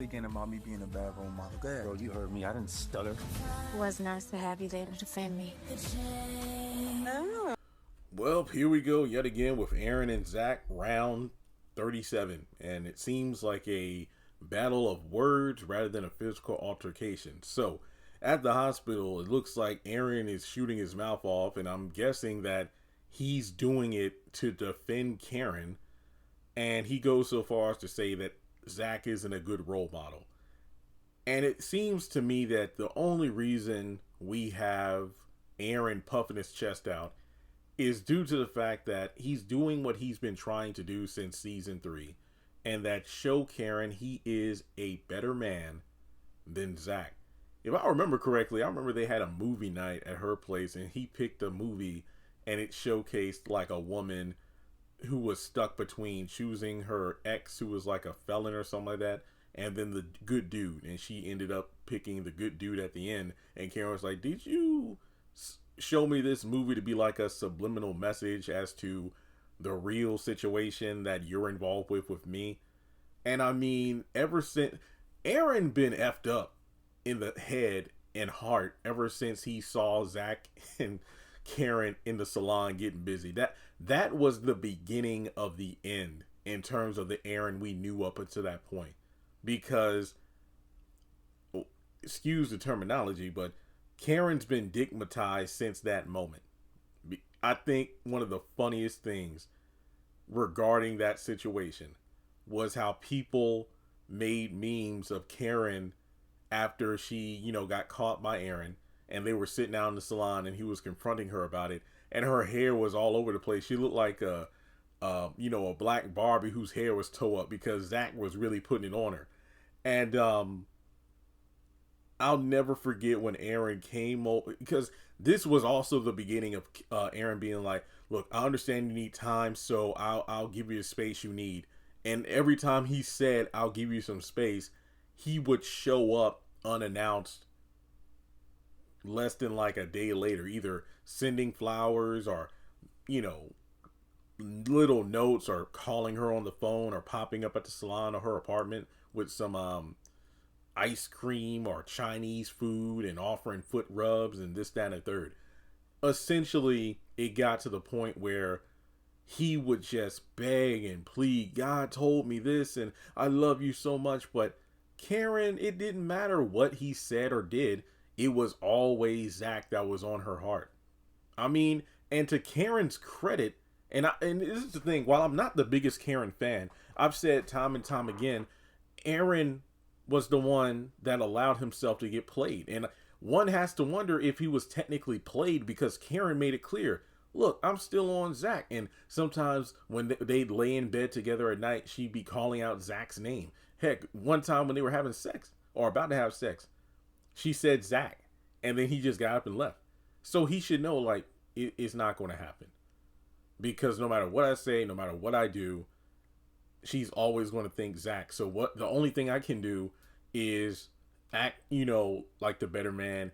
Again about me being a bad role model. Go ahead. Bro, you heard me. I didn't stutter. It was nice to have you there to defend me. Well, here we go yet again with Aaron and Zach, round 37. And it seems like a battle of words rather than a physical altercation. So, at the hospital, it looks like Aaron is shooting his mouth off, and I'm guessing that he's doing it to defend Karen. And he goes so far as to say that Zach isn't a good role model. And it seems to me that the only reason we have Aaron puffing his chest out is due to the fact that he's doing what he's been trying to do since season 3, and that show Karen he is a better man than Zach. If I remember correctly, I remember they had a movie night at her place, and he picked a movie, and it showcased like a woman who was stuck between choosing her ex, who was like a felon or something like that, and then the good dude, and she ended up picking the good dude at the end. And Karen was like, did you show me this movie to be like a subliminal message as to the real situation that you're involved with me? And I mean, ever since Aaron been effed up in the head and heart ever since he saw Zach and Karen in the salon getting busy. That was the beginning of the end in terms of the Aaron we knew up until that point. Because, excuse the terminology, but Karen's been digmatized since that moment. I think one of the funniest things regarding that situation was how people made memes of Karen after she, got caught by Aaron, and they were sitting out in the salon and he was confronting her about it, and her hair was all over the place. She looked like a black Barbie whose hair was toe up because Zach was really putting it on her. And I'll never forget when Aaron came over, because this was also the beginning of Aaron being like, look, I understand you need time, so I'll give you the space you need. And every time he said, I'll give you some space, he would show up unannounced less than like a day later, either sending flowers or, little notes, or calling her on the phone, or popping up at the salon or her apartment with some ice cream or Chinese food and offering foot rubs and this, that, and the third. Essentially, it got to the point where he would just beg and plead, God told me this and I love you so much. But Karen, it didn't matter what he said or did. It was always Zach that was on her heart. I mean, and to Karen's credit, and this is the thing, while I'm not the biggest Karen fan, I've said time and time again, Aaron was the one that allowed himself to get played. And one has to wonder if he was technically played, because Karen made it clear, look, I'm still on Zach. And sometimes when they'd lay in bed together at night, she'd be calling out Zach's name. Heck, one time when they were having sex, or about to have sex, she said Zach, and then he just got up and left. So he should know, like, it's not going to happen. Because no matter what I say, no matter what I do, she's always going to think Zach. So the only thing I can do is act, like the better man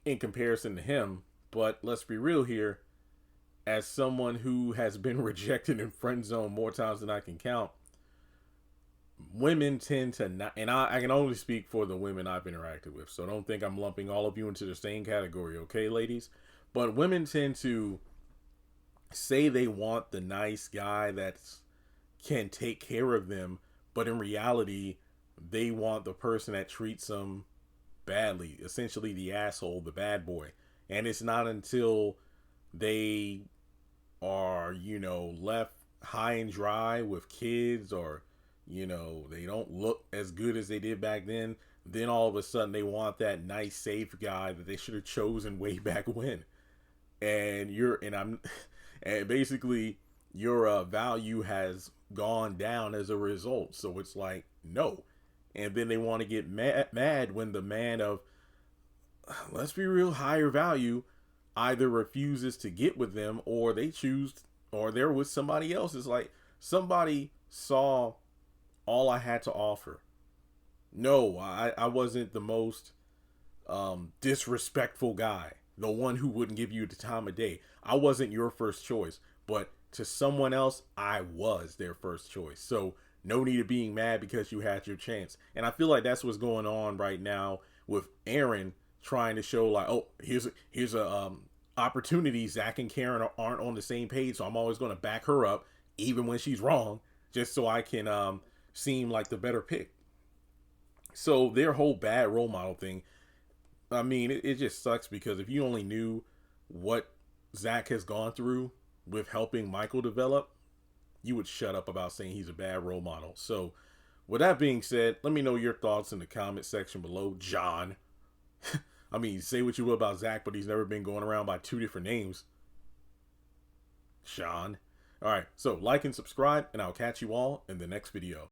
in comparison to him. But let's be real here. As someone who has been rejected in friend zone more times than I can count, women tend to not, and I can only speak for the women I've interacted with, so don't think I'm lumping all of you into the same category, okay, ladies? But women tend to say they want the nice guy that can take care of them, but in reality, they want the person that treats them badly, essentially the asshole, the bad boy. And it's not until they are, left high and dry with kids, or they don't look as good as they did back then all of a sudden they want that nice, safe guy that they should have chosen way back when. And and basically your value has gone down as a result. So it's like, no. And then they want to get mad when the man of, let's be real, higher value either refuses to get with them, or they choose, or they're with somebody else. It's like somebody saw all I had to offer. No, I wasn't the most disrespectful guy, the one who wouldn't give you the time of day. I wasn't your first choice, but to someone else, I was their first choice. So No need of being mad because you had your chance. And I feel like that's what's going on right now with Aaron trying to show like, oh, here's a opportunity. Zach and Karen aren't on the same page, so I'm always going to back her up even when she's wrong, just so I can seem like the better pick. So their whole bad role model thing, I mean, it just sucks because if you only knew what Zach has gone through with helping Michael develop, you would shut up about saying he's a bad role model. So with that being said, let me know your thoughts in the comment section below, John. I mean, say what you will about Zach, but he's never been going around by 2 different names. Sean. All right, so like and subscribe, and I'll catch you all in the next video.